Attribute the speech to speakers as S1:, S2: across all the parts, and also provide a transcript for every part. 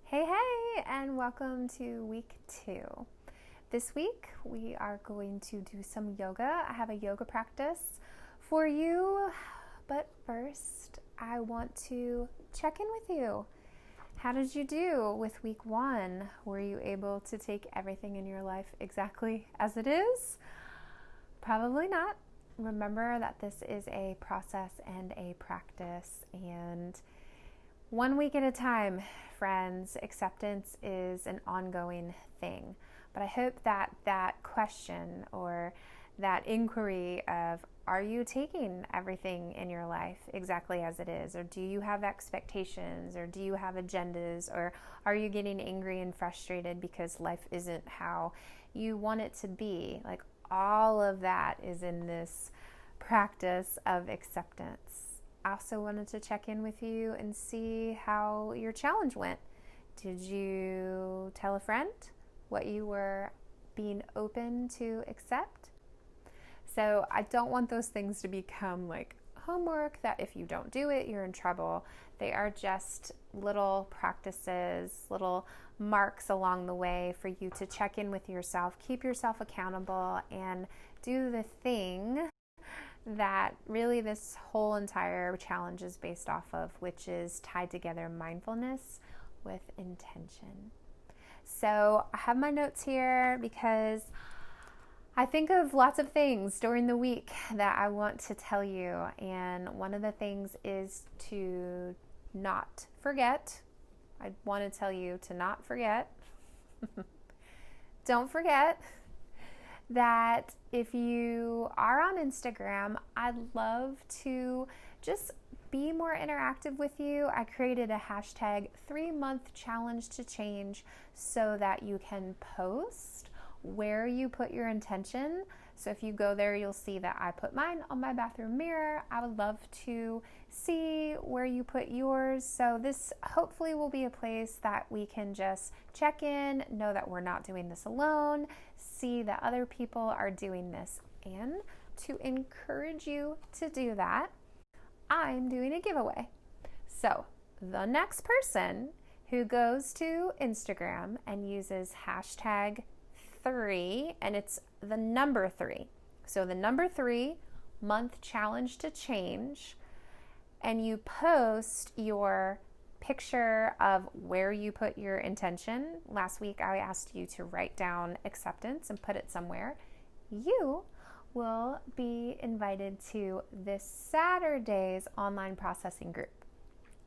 S1: Hey, hey, and welcome to week 2. This week we are going to do some yoga. I have a yoga practice for you, but first I want to check in with you. How did you do with week 1? Were you able to take everything in your life exactly as it is? Probably not. Remember that this is a process and a practice, and 1 week at a time, friends. Acceptance is an ongoing thing. But I hope that that question or that inquiry of, are you taking everything in your life exactly as it is? Or do you have expectations? Or do you have agendas? Or are you getting angry and frustrated because life isn't how you want it to be? Like, all of that is in this practice of acceptance. I also wanted to check in with you and see how your challenge went. Did you tell a friend what you were being open to accept? So I don't want those things to become like homework that if you don't do it, you're in trouble. They are just little practices, little marks along the way for you to check in with yourself, keep yourself accountable, and do the thing that really this whole entire challenge is based off of, which is tied together mindfulness with intention. So I have my notes here because I think of lots of things during the week that I want to tell you, and one of the things is to not forget. I want to tell you to not forget. Don't forget that if you are on Instagram, I'd love to just be more interactive with you. I created a hashtag 3-month challenge to change so that you can post where you put your intention. So if you go there, you'll see that I put mine on my bathroom mirror. I would love to see where you put yours. So this hopefully will be a place that we can just check in, know that we're not doing this alone, see that other people are doing this. And to encourage you to do that, I'm doing a giveaway. So the next person who goes to Instagram and uses hashtag 3, and it's the number 3. So the number 3-month challenge to change, and you post your picture of where you put your intention. Last week I asked you to write down acceptance and put it somewhere. You will be invited to this Saturday's online processing group.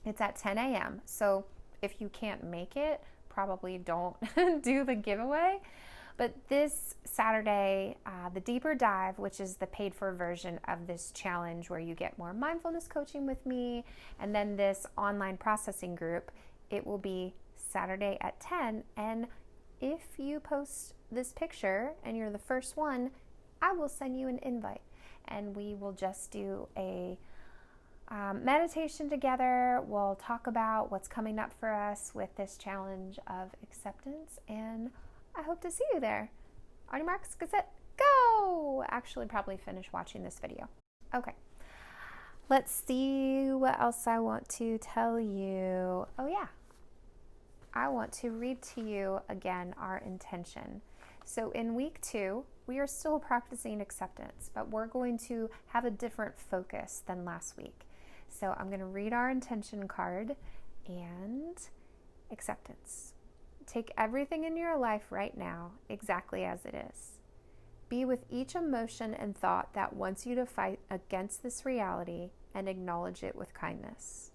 S1: It's at 10 a.m. So if you can't make it, probably don't do the giveaway. But this Saturday, the Deeper Dive, which is the paid for version of this challenge where you get more mindfulness coaching with me, and then this online processing group, it will be Saturday at 10. And if you post this picture and you're the first one, I will send you an invite. And we will just do a meditation together. We'll talk about what's coming up for us with this challenge of acceptance, and I hope to see you there. On your marks, get set, go! Actually, probably finish watching this video. Okay, let's see what else I want to tell you. Oh yeah, I want to read to you again our intention. So in week 2, we are still practicing acceptance, but we're going to have a different focus than last week. So I'm going to read our intention card and acceptance. Take everything in your life right now exactly as it is. Be with each emotion and thought that wants you to fight against this reality and acknowledge it with kindness.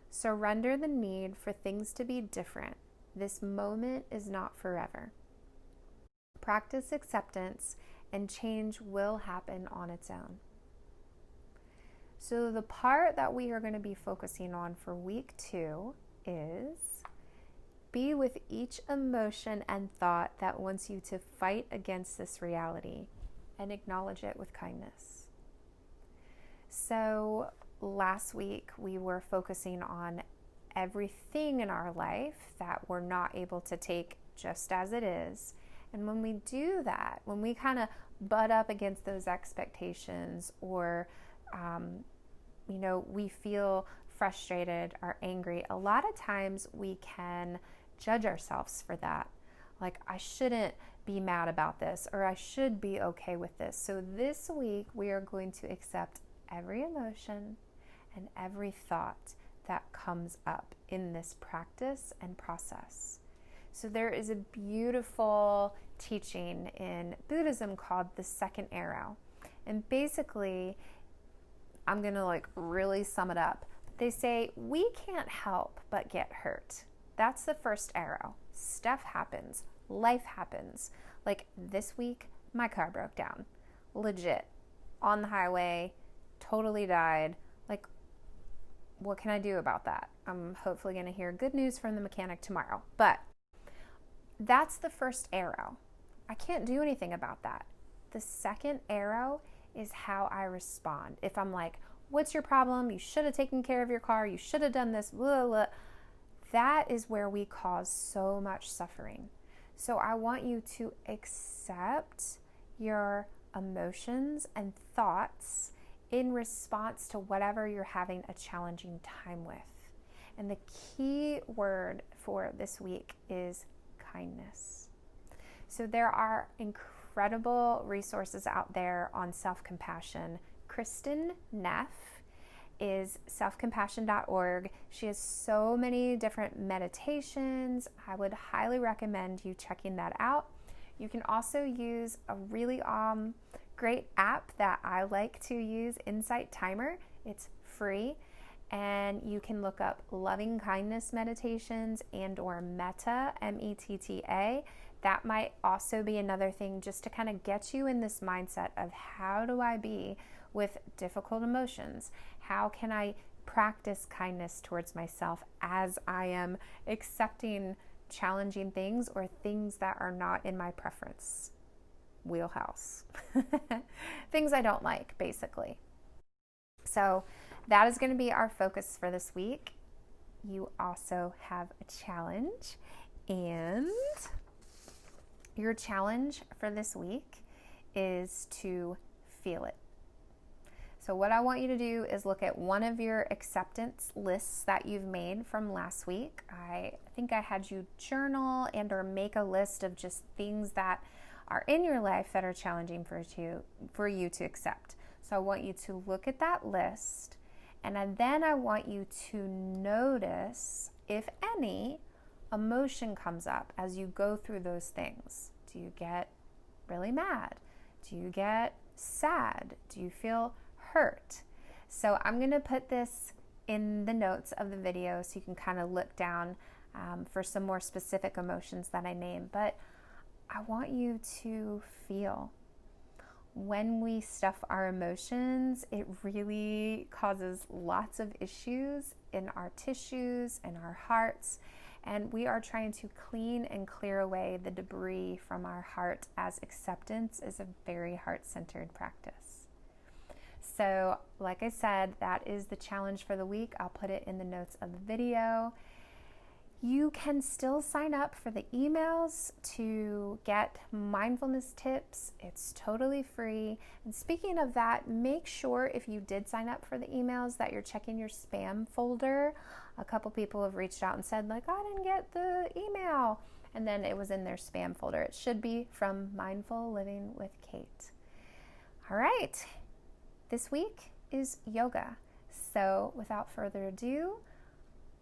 S1: Surrender the need for things to be different. This moment is not forever. Practice acceptance and change will happen on its own. So the part that we are going to be focusing on for week 2 is be with each emotion and thought that wants you to fight against this reality and acknowledge it with kindness. So last week we were focusing on everything in our life that we're not able to take just as it is. And when we do that, when we kind of butt up against those expectations, or we feel frustrated or angry, a lot of times we can judge ourselves for that. Like, I shouldn't be mad about this, or I should be okay with this. So this week we are going to accept every emotion and every thought that comes up in this practice and process. So there is a beautiful teaching in Buddhism called the second arrow. And basically, I'm going to really sum it up. They say we can't help but get hurt. That's the first arrow. Stuff happens. Life happens. Like this week, my car broke down. Legit. On the highway, totally died. Like, what can I do about that? I'm hopefully going to hear good news from the mechanic tomorrow. But that's the first arrow. I can't do anything about that. The second arrow is how I respond. If I'm like, what's your problem? You should have taken care of your car. You should have done this. Blah, blah. That is where we cause so much suffering. So I want you to accept your emotions and thoughts in response to whatever you're having a challenging time with. And the key word for this week is kindness. So there are incredible resources out there on self-compassion. Kristin Neff is selfcompassion.org. She has so many different meditations. I would highly recommend you checking that out. You can also use a really great app that I like to use, Insight Timer. It's free, and you can look up loving kindness meditations and or metta, METTA. That might also be another thing just to kind of get you in this mindset of how do I be with difficult emotions? How can I practice kindness towards myself as I am accepting challenging things or things that are not in my preference wheelhouse? Things I don't like, basically. So that is going to be our focus for this week. You also have a challenge, and your challenge for this week is to feel it. So what I want you to do is look at one of your acceptance lists that you've made from last week. I think I had you journal and or make a list of just things that are in your life that are challenging for you to accept. So I want you to look at that list, and then I want you to notice, if any, emotion comes up as you go through those things. Do you get really mad? Do you get sad? Do you feel hurt? So I'm going to put this in the notes of the video so you can kind of look down for some more specific emotions that I name. But I want you to feel. When we stuff our emotions, it really causes lots of issues in our tissues and our hearts. And we are trying to clean and clear away the debris from our heart, as acceptance is a very heart-centered practice. So, like I said, that is the challenge for the week. I'll put it in the notes of the video. You can still sign up for the emails to get mindfulness tips. It's totally free. And speaking of that, make sure if you did sign up for the emails that you're checking your spam folder. A couple people have reached out and said, I didn't get the email. And then it was in their spam folder. It should be from Mindful Living with Kate. All right. This week is yoga. So without further ado,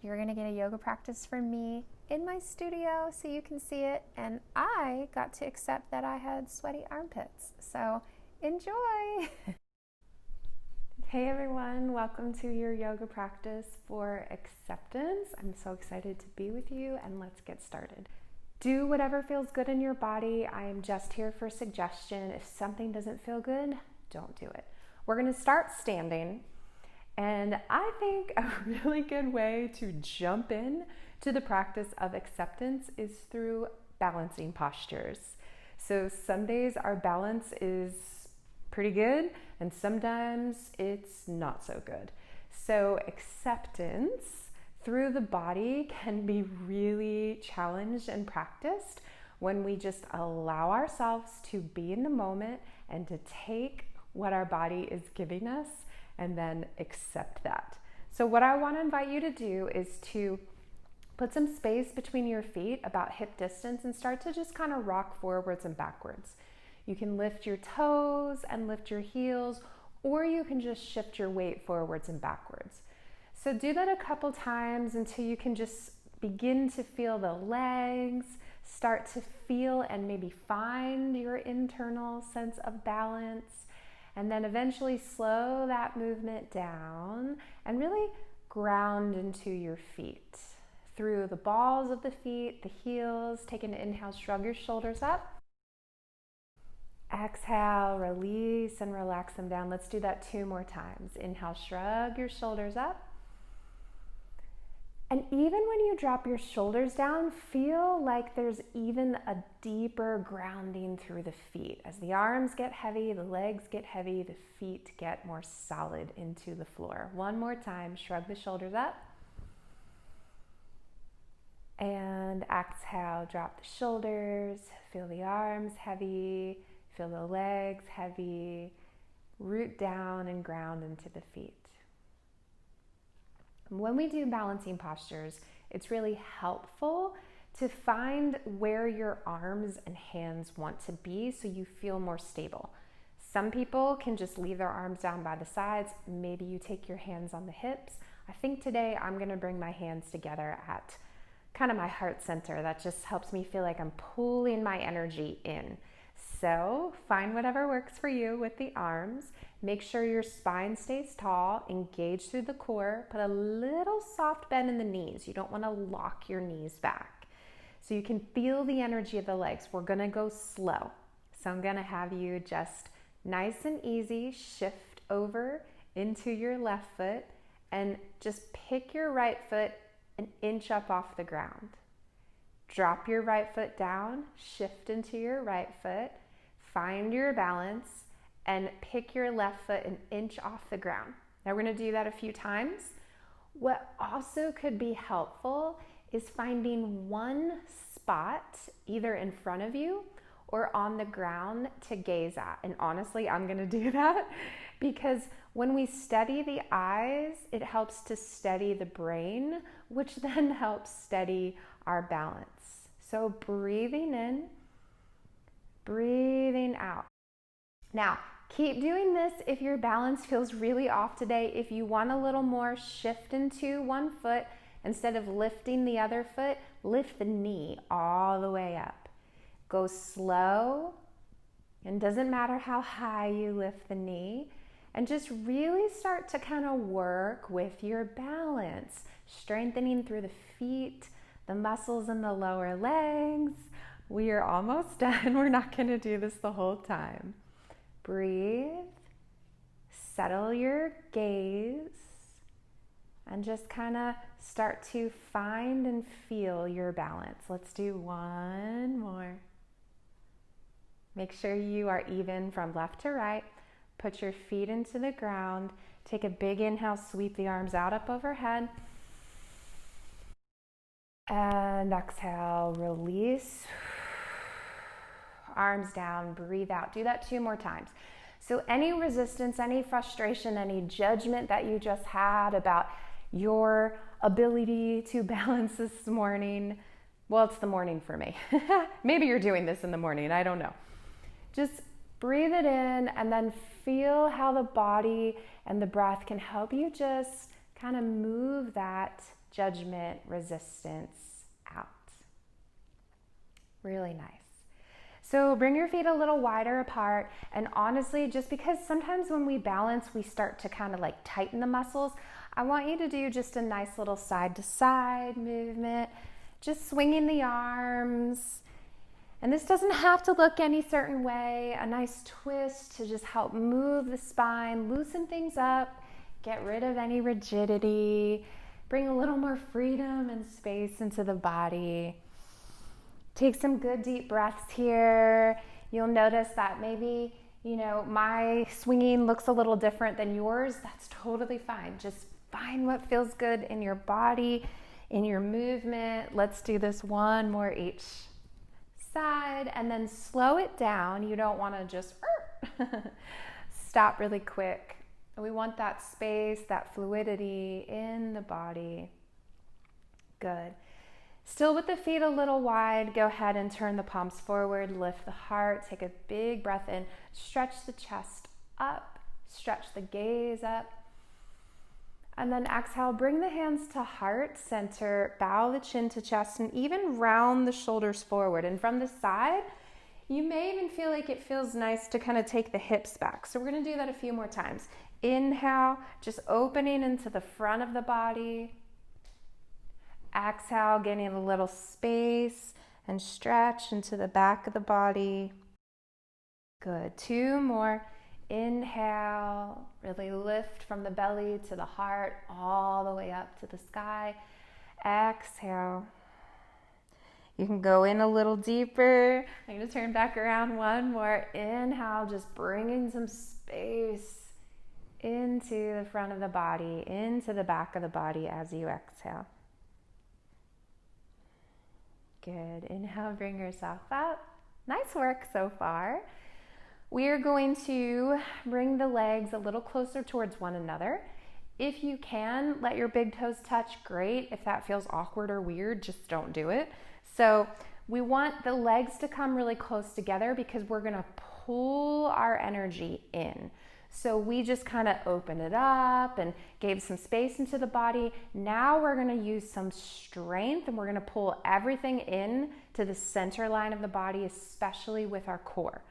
S1: you're going to get a yoga practice from me in my studio so you can see it. And I got to accept that I had sweaty armpits. So enjoy. Hey everyone, welcome to your yoga practice for acceptance. I'm so excited to be with you, and let's get started. Do whatever feels good in your body. I am just here for suggestion. If something doesn't feel good, don't do it. We're going to start standing. And I think a really good way to jump in to the practice of acceptance is through balancing postures. So some days our balance is pretty good, and sometimes it's not so good. So acceptance through the body can be really challenged and practiced when we just allow ourselves to be in the moment and to take what our body is giving us and then accept that. So what I want to invite you to do is to
S2: Put some space between your feet, about hip distance, and start to just kind of rock forwards and backwards. You can lift your toes and lift your heels, or you can just shift your weight forwards and backwards. So do that a couple times until you can just begin to feel the legs, start to feel and maybe find your internal sense of balance, and then eventually slow that movement down and really ground into your feet. Through the balls of the feet, the heels. Take an inhale, shrug your shoulders up. Exhale, release and relax them down. Let's do that 2 more times. Inhale, shrug your shoulders up. And even when you drop your shoulders down, feel like there's even a deeper grounding through the feet. As the arms get heavy, the legs get heavy, the feet get more solid into the floor. 1 more time, shrug the shoulders up. And exhale, drop the shoulders, feel the arms heavy, feel the legs heavy, root down and ground into the feet. When we do balancing postures, it's really helpful to find where your arms and hands want to be so you feel more stable. Some people can just leave their arms down by the sides. Maybe you take your hands on the hips. I think today I'm going to bring my hands together at kind of my heart center. That just helps me feel like I'm pulling my energy in. So find whatever works for you with the arms. Make sure your spine stays tall, engage through the core, put a little soft bend in the knees. You don't want to lock your knees back. So you can feel the energy of the legs. We're gonna go slow. So I'm gonna have you just nice and easy shift over into your left foot and just pick your right foot an inch up off the ground. Drop your right foot down, shift into your right foot, find your balance, and pick your left foot an inch off the ground. Now we're gonna do that a few times. What also could be helpful is finding one spot either in front of you or on the ground to gaze at. And honestly, I'm gonna do that because when we steady the eyes, it helps to steady the brain, which then helps steady our balance. So breathing in, breathing out. Now, keep doing this if your balance feels really off today. If you want a little more, shift into one foot. Instead of lifting the other foot, lift the knee all the way up. Go slow, and doesn't matter how high you lift the knee, and just really start to kind of work with your balance, strengthening through the feet, the muscles in the lower legs. We are almost done. We're not going to do this the whole time. Breathe, settle your gaze, and just kind of start to find and feel your balance. Let's do one more. Make sure you are even from left to right. Put your feet into the ground. Take a big inhale, sweep the arms out up overhead. And exhale, release. Arms down, breathe out. Do that 2 more times. So any resistance, any frustration, any judgment that you just had about your ability to balance this morning, well, it's the morning for me. Maybe you're doing this in the morning, I don't know. Just breathe it in and then feel how the body and the breath can help you just kind of move that judgment, resistance out. Really nice. So bring your feet a little wider apart, and honestly, just because sometimes when we balance, we start to kind of like tighten the muscles, I want you to do just a nice little side to side movement, just swinging the arms. And this doesn't have to look any certain way. A nice twist to just help move the spine, loosen things up, get rid of any rigidity, bring a little more freedom and space into the body. Take some good deep breaths here. You'll notice that maybe, my swinging looks a little different than yours. That's totally fine. Just find what feels good in your body, in your movement. Let's do this one more each side, and then slow it down. You don't want to just stop really quick. We want that space, that fluidity in the body. Good. Still with the feet a little wide, go ahead and turn the palms forward, lift the heart, take a big breath in, stretch the chest up, stretch the gaze up. And then exhale, bring the hands to heart center, bow the chin to chest, and even round the shoulders forward. And from the side, you may even feel like it feels nice to kind of take the hips back. So we're gonna do that a few more times. Inhale, just opening into the front of the body. Exhale, getting a little space and stretch into the back of the body. Good, 2 more. Inhale, really lift from the belly to the heart, all the way up to the sky. Exhale. You can go in a little deeper. I'm gonna turn back around 1 more. Inhale, just bringing some space into the front of the body, into the back of the body as you exhale. Good, inhale, bring yourself up. Nice work so far. We are going to bring the legs a little closer towards one another. If you can, let your big toes touch, great. If that feels awkward or weird, just don't do it. So we want the legs to come really close together because we're gonna pull our energy in. So we just kind of opened it up and gave some space into the body. Now we're gonna use some strength and we're gonna pull everything in to the center line of the body, especially with our core.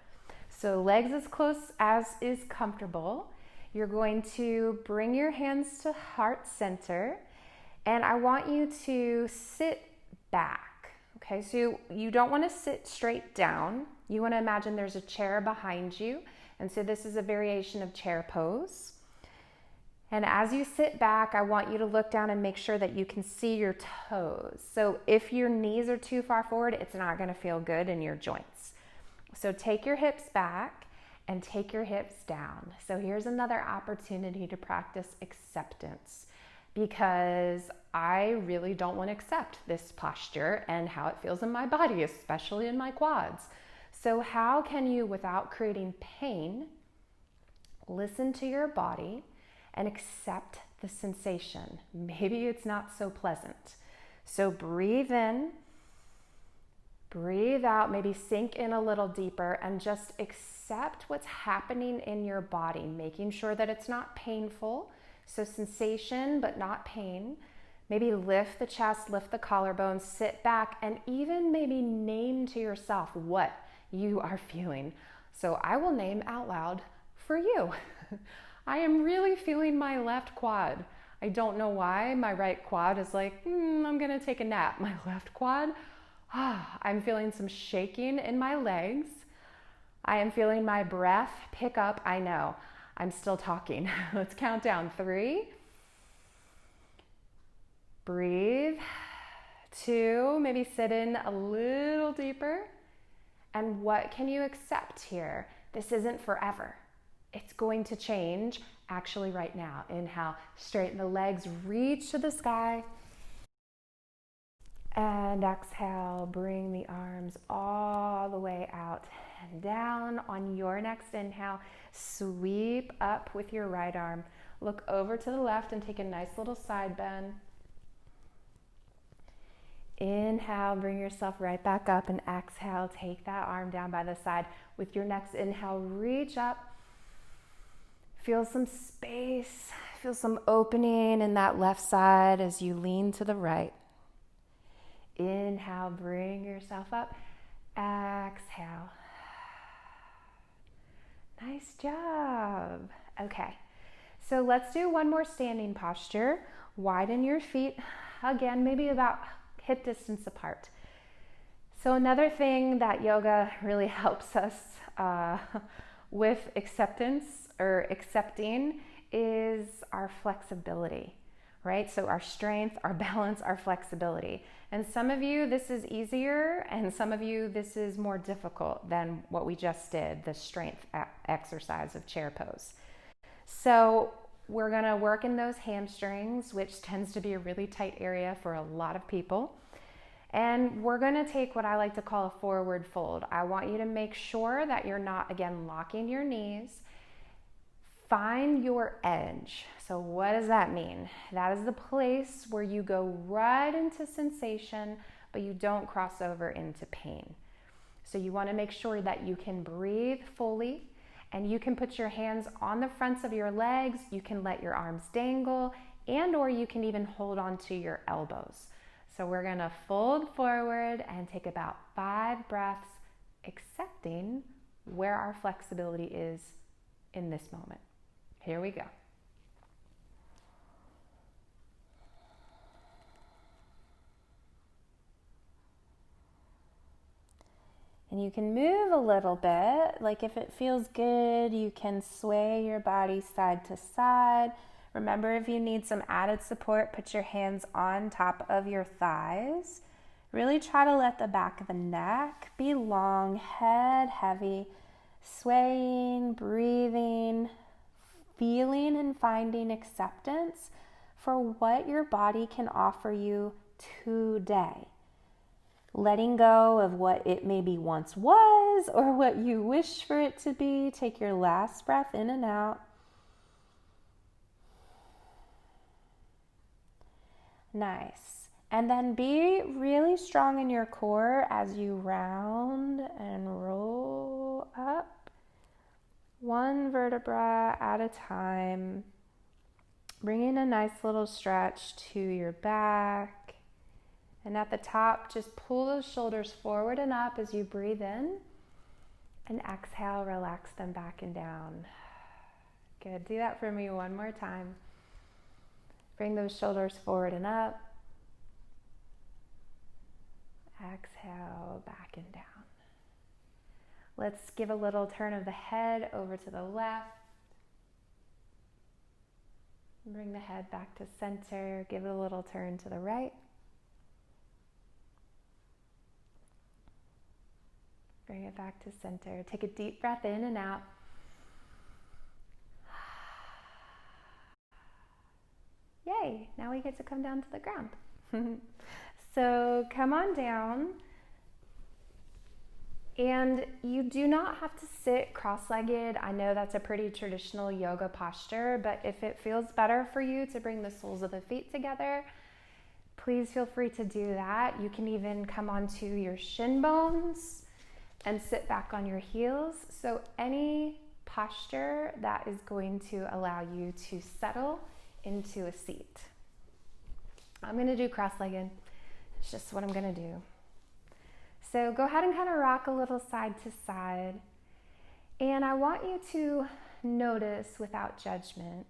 S2: So legs as close as is comfortable. You're going to bring your hands to heart center, and I want you to sit back. Okay, so you don't want to sit straight down. You want to imagine there's a chair behind you, and so this is a variation of chair pose. And as you sit back, I want you to look down and make sure that you can see your toes. So if your knees are too far forward, it's not going to feel good in your joints. So take your hips back and take your hips down. So here's another opportunity to practice acceptance, because I really don't want to accept this posture and how it feels in my body, especially in my quads. So how can you, without creating pain, listen to your body and accept the sensation? Maybe it's not so pleasant. So breathe in. Breathe out, maybe sink in a little deeper and just accept what's happening in your body, making sure that it's not painful. So sensation, but not pain. Maybe lift the chest, lift the collarbone, sit back, and even maybe name to yourself what you are feeling. So I will name out loud for you. I am really feeling my left quad. I don't know why. My right quad is like, I'm gonna take a nap. My left quad, I'm feeling some shaking in my legs. I am feeling my breath pick up. I know, I'm still talking. Let's count down. 3. Breathe. 2, maybe sit in a little deeper. And what can you accept here? This isn't forever. It's going to change actually right now. Inhale, straighten the legs, reach to the sky. And exhale, bring the arms all the way out and down. On your next inhale, sweep up with your right arm. Look over to the left and take a nice little side bend. Inhale, bring yourself right back up, and exhale, take that arm down by the side. With your next inhale, reach up. Feel some space, feel some opening in that left side as you lean to the right. Inhale, bring yourself up. Exhale. Nice job. Okay, so let's do one more standing posture. Widen your feet, again, maybe about hip distance apart. So another thing that yoga really helps us with acceptance or accepting is our flexibility, right? So our strength, our balance, our flexibility. And some of you, this is easier, and some of you, this is more difficult than what we just did, the strength exercise of chair pose. So we're gonna work in those hamstrings, which tends to be a really tight area for a lot of people. And we're gonna take what I like to call a forward fold. I want you to make sure that you're not, again, locking your knees. Find your edge. So what does that mean? That is the place where you go right into sensation, but you don't cross over into pain. So you want to make sure that you can breathe fully, and you can put your hands on the fronts of your legs. You can let your arms dangle, and or you can even hold on to your elbows. So we're going to fold forward and take about 5 breaths, accepting where our flexibility is in this moment. Here we go.
S3: And you can move a little bit, like if it feels good, you can sway your body side to side. Remember, if you need some added support, put your hands on top of your thighs. Really try to let the back of the neck be long, head heavy, swaying, breathing, feeling and finding acceptance for what your body can offer you today. Letting go of what it maybe once was or what you wish for it to be. Take your last breath in and out. Nice. And then be really strong in your core as you round and roll up, one vertebra at a time. Bringing a nice little stretch to your back. And at the top, just pull those shoulders forward and up as you breathe in. And exhale, relax them back and down. Good. Do that for me one more time. Bring those shoulders forward and up. Exhale, back and down. Let's give a little turn of the head over to the left. Bring the head back to center. Give it a little turn to the right. Bring it back to center. Take a deep breath in and out. Yay, now we get to come down to the ground. So come on down. And you do not have to sit cross-legged. I know that's a pretty traditional yoga posture, but if it feels better for you to bring the soles of the feet together, please feel free to do that. You can even come onto your shin bones and sit back on your heels. So any posture that is going to allow you to settle into a seat. I'm gonna do cross-legged. It's just what I'm gonna do. So go ahead and kind of rock a little side to side. And I want you to notice without judgment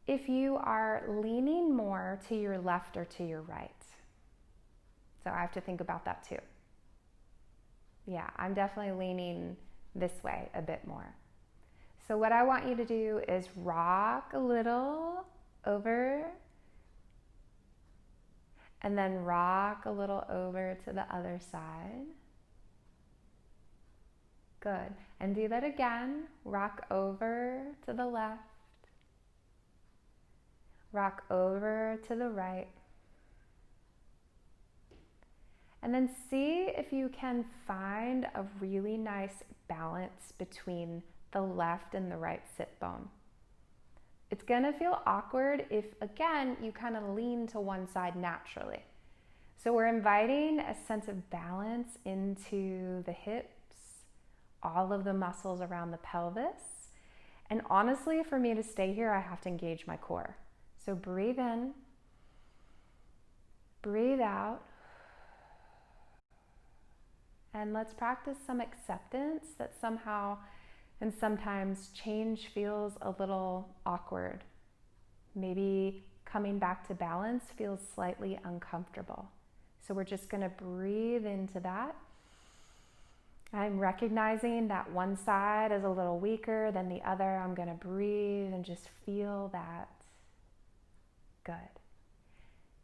S3: if you are leaning more to your left or to your right. So I have to think about that too. Yeah, I'm definitely leaning this way a bit more. So what I want you to do is rock a little over and then rock a little over to the other side. Good. And do that again. Rock over to the left. Rock over to the right. And then see if you can find a really nice balance between the left and the right sit bone. It's gonna feel awkward if, again, you kind of lean to one side naturally. So we're inviting a sense of balance into the hips, all of the muscles around the pelvis. And honestly, for me to stay here, I have to engage my core. So breathe in, breathe out, and let's practice some acceptance that somehow and sometimes change feels a little awkward. Maybe coming back to balance feels slightly uncomfortable. So we're just gonna breathe into that. I'm recognizing that one side is a little weaker than the other. I'm gonna breathe and just feel that. Good.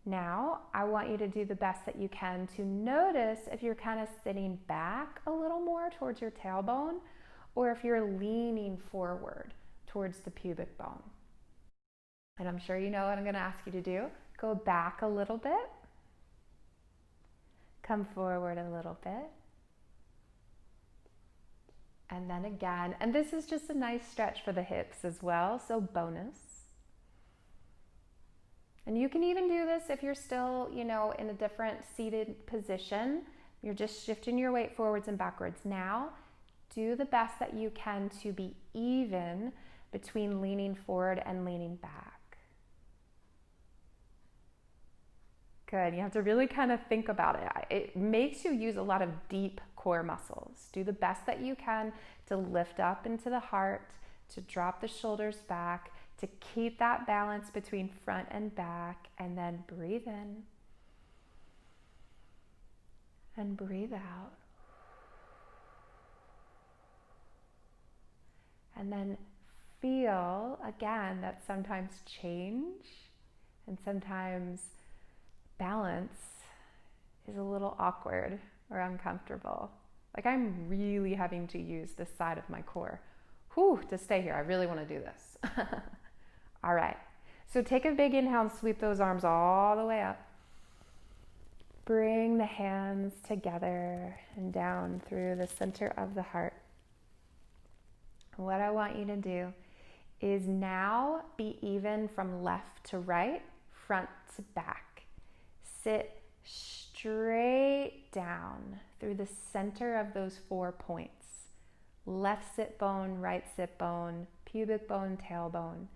S3: Now, I want you to do the best that you can to notice if you're kind of sitting back a little more towards your tailbone or if you're leaning forward towards the pubic bone. And I'm sure you know what I'm going to ask you to do. Go back a little bit. Come forward a little bit. And then again. And this is just a nice stretch for the hips as well, so bonus.
S2: And you can even do this if you're still, in a different seated position. You're just shifting your weight forwards and backwards. Now, do the best that you can to be even between leaning forward and leaning back. Good. You have to really kind of think about it. It makes you use a lot of deep core muscles. Do the best that you can to lift up into the heart, to drop the shoulders back, to keep that balance between front and back, and then breathe in and breathe out. And then feel again that sometimes change and sometimes balance is a little awkward or uncomfortable. Like I'm really having to use this side of my core to stay here. I really want to do this. All right, so take a big inhale and sweep those arms all the way up. Bring the hands together and down through the center of the heart. What I want you to do is now be even from left to right, front to back. Sit straight down through the center of those 4 points. Left sit bone, right sit bone, pubic bone, tailbone.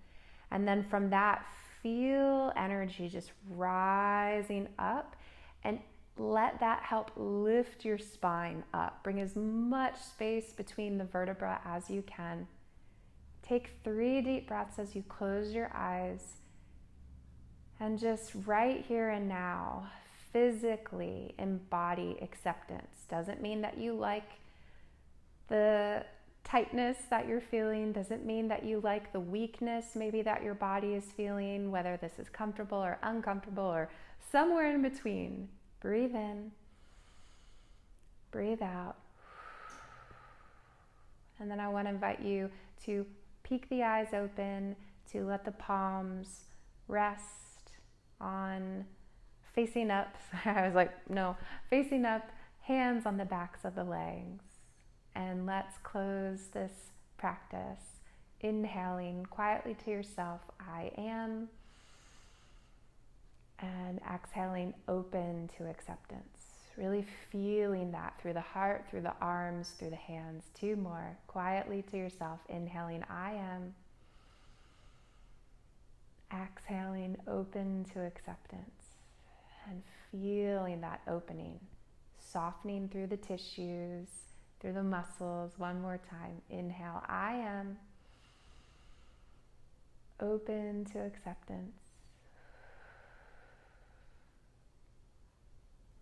S2: And then from that, feel energy just rising up, and let that help lift your spine up. Bring as much space between the vertebra as you can. Take 3 deep breaths as you close your eyes. And just right here and now, physically embody acceptance. Doesn't mean that you like the tightness that you're feeling, doesn't mean that you like the weakness maybe that your body is feeling, whether this is comfortable or uncomfortable or somewhere in between. Breathe in, breathe out. And then I want to invite you to peek the eyes open, to let the palms rest on facing up. I was like, no, facing up, hands on the backs of the legs. And let's close this practice inhaling quietly to yourself, I am. And exhaling, open to acceptance. Really feeling that through the heart, through the arms, through the hands. 2 more. Quietly to yourself, inhaling, I am. Exhaling, open to acceptance. And feeling that opening, softening through the tissues, through the muscles. 1 more time. Inhale, I am. Open to acceptance.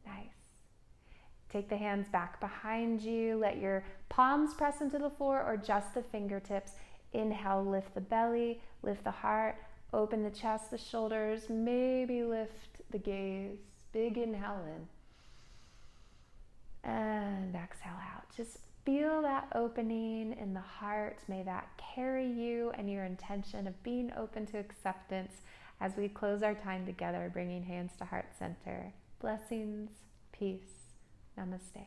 S2: Nice. Take the hands back behind you. Let your palms press into the floor or just the fingertips. Inhale, lift the belly, lift the heart, open the chest, the shoulders, maybe lift the gaze. Big inhale in. And exhale out. Just feel that opening in the heart. May that carry you and your intention of being open to acceptance as we close our time together, bringing hands to heart center. Blessings, peace, namaste.